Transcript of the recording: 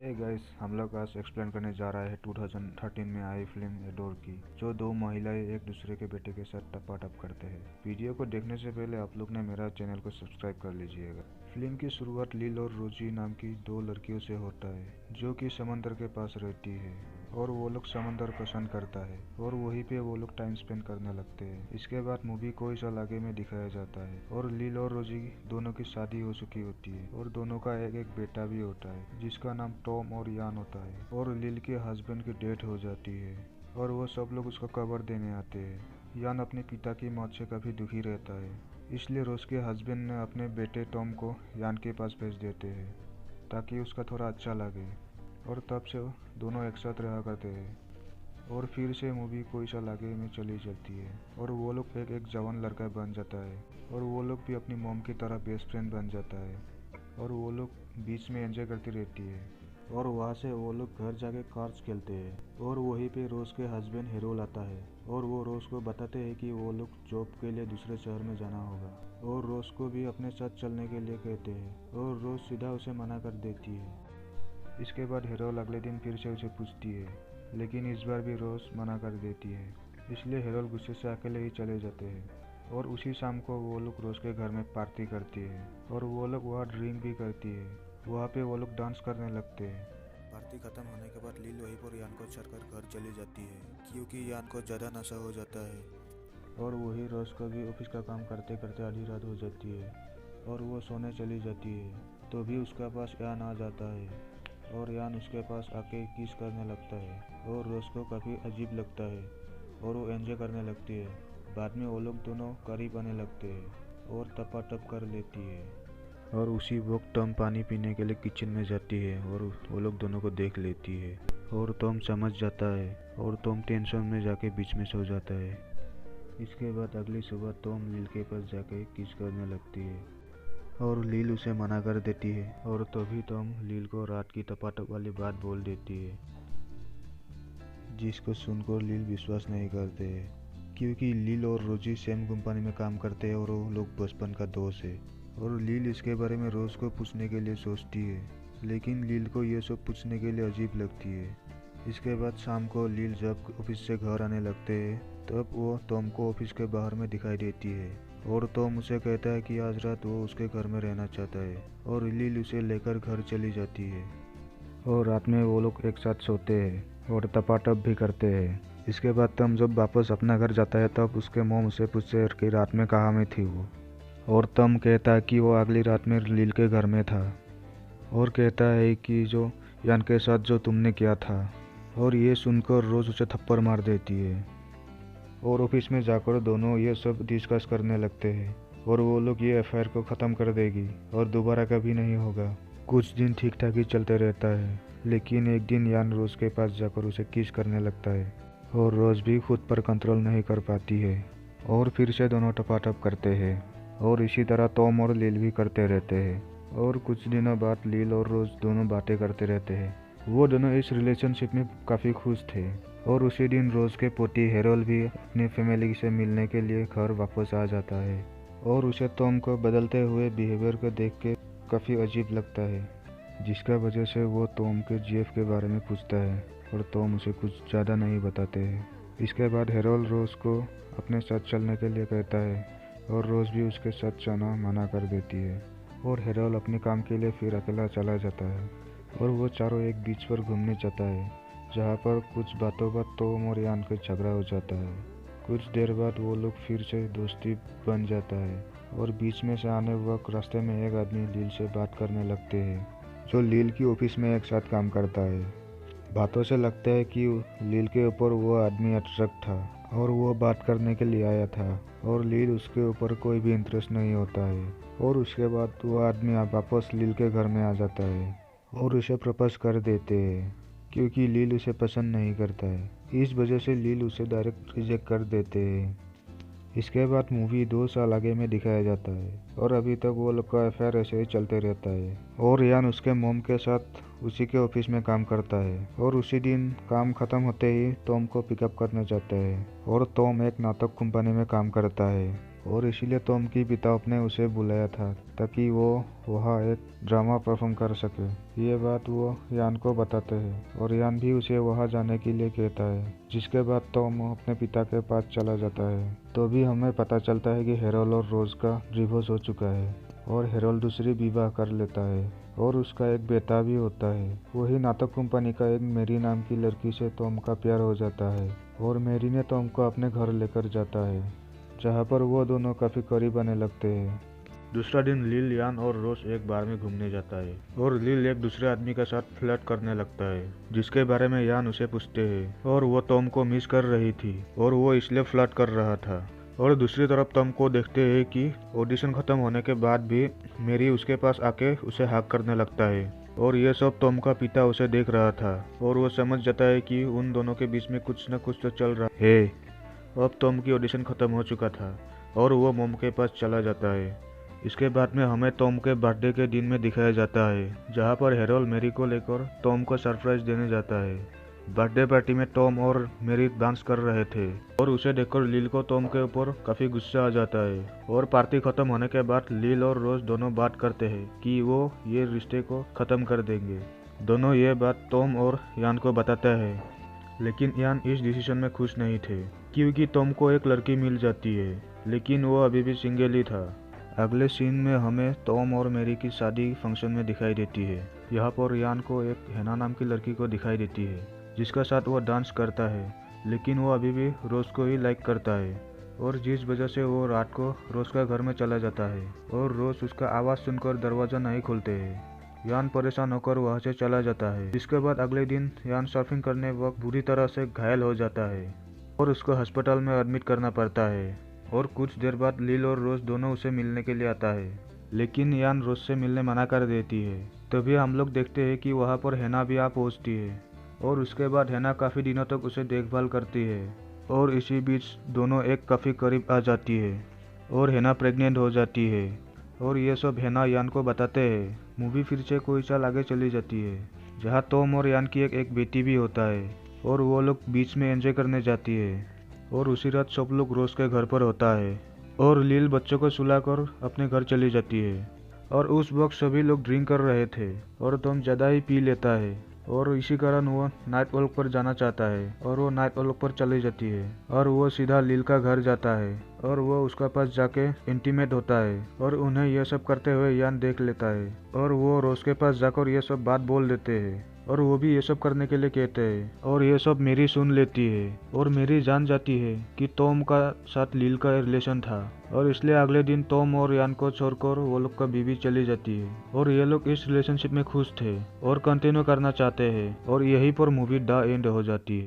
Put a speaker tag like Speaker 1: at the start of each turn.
Speaker 1: Hey guys, हम लोग आज एक्सप्लेन करने जा रहा है 2013 में आई फिल्म एडोर की, जो दो महिलाएं एक दूसरे के बेटे के साथ टपाटप करते हैं। वीडियो को देखने से पहले आप लोग ने मेरा चैनल को सब्सक्राइब कर लीजिएगा। फिल्म की शुरुआत लील और रोजी नाम की दो लड़कियों से होता है, जो कि समंदर के पास रहती है और वो लोग समंदर पसंद करता है और वहीं पे वो लोग टाइम स्पेंड करने लगते हैं। इसके बाद मूवी कोई साल आगे में दिखाया जाता है और लील और रोजी दोनों की शादी हो चुकी होती है और दोनों का एक एक बेटा भी होता है, जिसका नाम टॉम और यान होता है। और लील के हस्बैंड की डेथ हो जाती है और वो सब लोग उसको कब्र देने आते हैं। यान अपने पिता की मौत से काफी दुखी रहता है, इसलिए रोज के हस्बैंड ने अपने बेटे टॉम को यान के पास भेज देते हैं ताकि उसका थोड़ा अच्छा लगे, और तब से दोनों एक साथ रहा करते हैं। और फिर से मूवी कोई साल आगे में चली जाती है और वो लोग एक जवान लड़का बन जाता है और वो लोग भी अपनी मॉम की तरह बेस्ट फ्रेंड बन जाता है और वो लोग बीच में एंजॉय करती रहती है। और वहाँ से वो लोग घर जाके कार्ड्स खेलते हैं और वहीं पे रोज के हस्बैंड हेरोल आता है और वो रोज को बताते हैं कि वो लोग जॉब के लिए दूसरे शहर में जाना होगा और रोज को भी अपने साथ चलने के लिए कहते हैं और रोज सीधा उसे मना कर देती है। इसके बाद हेरोल अगले दिन फिर से उसे पूछती है, लेकिन इस बार भी रोज मना कर देती है, इसलिए हेरोल गुस्से से अकेले ही चले जाते हैं। और उसी शाम को वो लोग रोज के घर में पार्टी करती है और वो लोग वहाँ ड्रिंक भी करती है। वहाँ पे वो लोग डांस करने लगते हैं।
Speaker 2: पार्टी खत्म होने के बाद लील वहीं पर यान को छोड़कर घर चली जाती है, क्योंकि यान को ज़्यादा नशा हो जाता है।
Speaker 1: और वही रोज को भी ऑफिस का काम करते करते आधी रात हो जाती है और वो सोने चली जाती है, तो भी उसका पास यान आ जाता है और यान उसके पास आके किस करने लगता है और रोज को काफ़ी अजीब लगता है और वो एंजॉय करने लगती है। बाद में वो लोग दोनों करीब आने लगते हैं और टपाटप कर लेती है। और उसी वक्त टॉम पानी पीने के लिए किचन में जाती है और वो लोग दोनों को देख लेती है और टॉम समझ जाता है और टॉम टेंशन में जाके बीच में सो जाता है। इसके बाद अगली सुबह टॉम लील के पास जाके किस करने लगती है और लील उसे मना कर देती है और तभी टॉम लील को रात की टपाटप वाली बात बोल देती है, जिसको सुनकर लील विश्वास नहीं करते है, क्योंकि लील और रोजी सेम कंपनी में काम करते हैं और वो लोग बचपन का दोस्त है। और लील इसके बारे में रोज को पूछने के लिए सोचती है, लेकिन लील को ये सब पूछने के लिए अजीब लगती है। इसके बाद शाम को लील जब ऑफिस से घर आने लगते हैं, तब वो टॉम को ऑफिस के बाहर में दिखाई देती है और टॉम उसे कहता है कि आज रात वो उसके घर में रहना चाहता है और लील उसे लेकर घर चली जाती है। और रात में वो लोग एक साथ सोते हैं और टपाटप भी करते हैं। इसके बाद टॉम जब वापस अपना घर जाता है, तब उसके मॉम उसे पूछते कि रात में कहाँ में थी वो, और टॉम कहता है कि वो अगली रात में लील के घर में था और कहता है कि जो यान के साथ जो तुमने किया था। और ये सुनकर रोज उसे थप्पड़ मार देती है और ऑफिस में जाकर दोनों ये सब डिस्कस करने लगते हैं और वो लोग ये अफेयर को ख़त्म कर देगी और दोबारा कभी नहीं होगा। कुछ दिन ठीक ठाक ही चलते रहता है, लेकिन एक दिन यान रोज के पास जाकर उसे किस करने लगता है और रोज भी खुद पर कंट्रोल नहीं कर पाती है और फिर से दोनों टपाटप करते हैं और इसी तरह टॉम और लील भी करते रहते हैं। और कुछ दिनों बाद लील और रोज दोनों बातें करते रहते हैं। वो दोनों इस रिलेशनशिप में काफ़ी खुश थे और उसी दिन रोज के पोती हेरोल भी अपनी फैमिली से मिलने के लिए घर वापस आ जाता है और उसे टॉम को बदलते हुए बिहेवियर को देख के काफ़ी अजीब लगता है, जिसका वजह से वो टॉम के जीएफ के बारे में पूछता है और टॉम उसे कुछ ज़्यादा नहीं बताते हैं। इसके बाद हेरोल रोज को अपने साथ चलने के लिए कहता है और रोज भी उसके साथ जाना मना कर देती है और हेरोल अपने काम के लिए फिर अकेला चला जाता है और वो चारों एक बीच पर घूमने जाता है, जहाँ पर कुछ बातों बाद टॉम और यान का झगड़ा हो जाता है। कुछ देर बाद वो लोग फिर से दोस्ती बन जाता है और बीच में से आने वक्त रास्ते में एक आदमी लील से बात करने लगते हैं, जो लील की ऑफिस में एक साथ काम करता है। बातों से लगता है कि लील के ऊपर वो आदमी अट्रैक्ट था और वो बात करने के लिए आया था और लील उसके ऊपर कोई भी इंटरेस्ट नहीं होता है। और उसके बाद वो आदमी वापस लील के घर में आ जाता है और उसे प्रपोज कर देते हैं, क्योंकि लील उसे पसंद नहीं करता है। इस वजह से लील उसे डायरेक्ट रिजेक्ट कर देते हैं। इसके बाद मूवी 2 साल आगे में दिखाया जाता है और अभी तक वो लोग का अफेयर ऐसे ही चलते रहता है और यान उसके मॉम के साथ उसी के ऑफिस में काम करता है। और उसी दिन काम खत्म होते ही टॉम को पिकअप करना चाहता है और टॉम एक नाटक कंपनी में काम करता है और इसीलिए टॉम के पिता ने उसे बुलाया था ताकि वो वहाँ एक ड्रामा परफॉर्म कर सके। ये बात वो यान को बताते हैं और यान भी उसे वहाँ जाने के लिए कहता है, जिसके बाद टॉम अपने पिता के पास चला जाता है। तो भी हमें पता चलता है कि हैरोल्ड और रोज का डिवोर्स हो चुका है और हैरोल्ड दूसरी विवाह कर लेता है और उसका एक बेटा भी होता है। वही नाटक कंपनी का एक मैरी नाम की लड़की से टॉम का प्यार हो जाता है और मैरी ने टॉम को अपने घर लेकर जाता है, जहाँ पर वो दोनों काफी करीब आने लगते हैं। दूसरा दिन लील, यान और रोज एक बार में घूमने जाता है और लील एक दूसरे आदमी के साथ फ्लर्ट करने लगता है, जिसके बारे में यान उसे पूछते हैं और वो टॉम को मिस कर रही थी और वो इसलिए फ्लर्ट कर रहा था। और दूसरी तरफ टॉम को देखते हैं कि ऑडिशन खत्म होने के बाद भी मैरी उसके पास आके उसे हक करने लगता है और ये सब टॉम का पिता उसे देख रहा था और वो समझ जाता है कि उन दोनों के बीच में कुछ न कुछ तो चल रहा है। अब टॉम की ऑडिशन खत्म हो चुका था और वो मॉम के पास चला जाता है। इसके बाद में हमें टॉम के बर्थडे के दिन में दिखाया जाता है, जहाँ पर हैरोल्ड मैरी को लेकर टॉम को सरप्राइज देने जाता है। बर्थडे पार्टी में टॉम और मैरी डांस कर रहे थे और उसे देखकर लील को टॉम के ऊपर काफी गुस्सा आ जाता है और पार्टी खत्म होने के बाद लील और रोज दोनों बात करते हैं कि वो ये रिश्ते को खत्म कर देंगे। दोनों ये बात टॉम और यान को बताते हैं, लेकिन यान इस डिसीजन में खुश नहीं थे क्योंकि टॉम को एक लड़की मिल जाती है, लेकिन वो अभी भी सिंगल ही था। अगले सीन में हमें टॉम और मैरी की शादी फंक्शन में दिखाई देती है। यहाँ पर यान को एक हैना नाम की लड़की को दिखाई देती है, जिसका साथ वो डांस करता है, लेकिन वो अभी भी रोज को ही लाइक करता है और जिस वजह से वो रात को रोज का घर में चला जाता है और रोज उसका आवाज़ सुनकर दरवाज़ा नहीं खोलते हैं। यान परेशान होकर वहाँ से चला जाता है। इसके बाद अगले दिन यान सर्फिंग करने वक्त बुरी तरह से घायल हो जाता है और उसको अस्पताल में एडमिट करना पड़ता है और कुछ देर बाद लील और रोज दोनों उसे मिलने के लिए आता है, लेकिन यान रोज से मिलने मना कर देती है। तभी हम लोग देखते हैं कि वहाँ पर हैना भी आ पहुँचती है और उसके बाद हैना काफ़ी दिनों तक उसे देखभाल करती है और इसी बीच दोनों एक काफ़ी करीब आ जाती है और हैना प्रेग्नेंट हो जाती है और ये सब हैना यान को बताते हैं। मूवी फिर से कोई साल आगे चली जाती है, जहाँ टॉम और यान की एक बेटी भी होता है और वो लोग बीच में एंजॉय करने जाती है और उसी रात सब लोग रोज के घर पर होता है और लील बच्चों को सुलाकर अपने घर चली जाती है और उस वक्त सभी लोग ड्रिंक कर रहे थे और टॉम ज़्यादा ही पी लेता है और इसी कारण वो नाइट वॉक पर जाना चाहता है और वो नाइट वॉक पर चली जाती है और वो सीधा लील का घर जाता है और वो उसका पास जाके इंटीमेट होता है और उन्हें यह सब करते हुए यान देख लेता है और वो रोज के पास जाकर ये सब बात बोल देते हैं और वो भी ये सब करने के लिए कहते हैं और ये सब मेरी सुन लेती है और मेरी जान जाती है कि टॉम का साथ लील का रिलेशन था और इसलिए अगले दिन टॉम और यान को छोड़कर वो लोग का बीवी चली जाती है और ये लोग इस रिलेशनशिप में खुश थे और कंटिन्यू करना चाहते हैं और यहीं पर मूवी द एंड हो जाती है।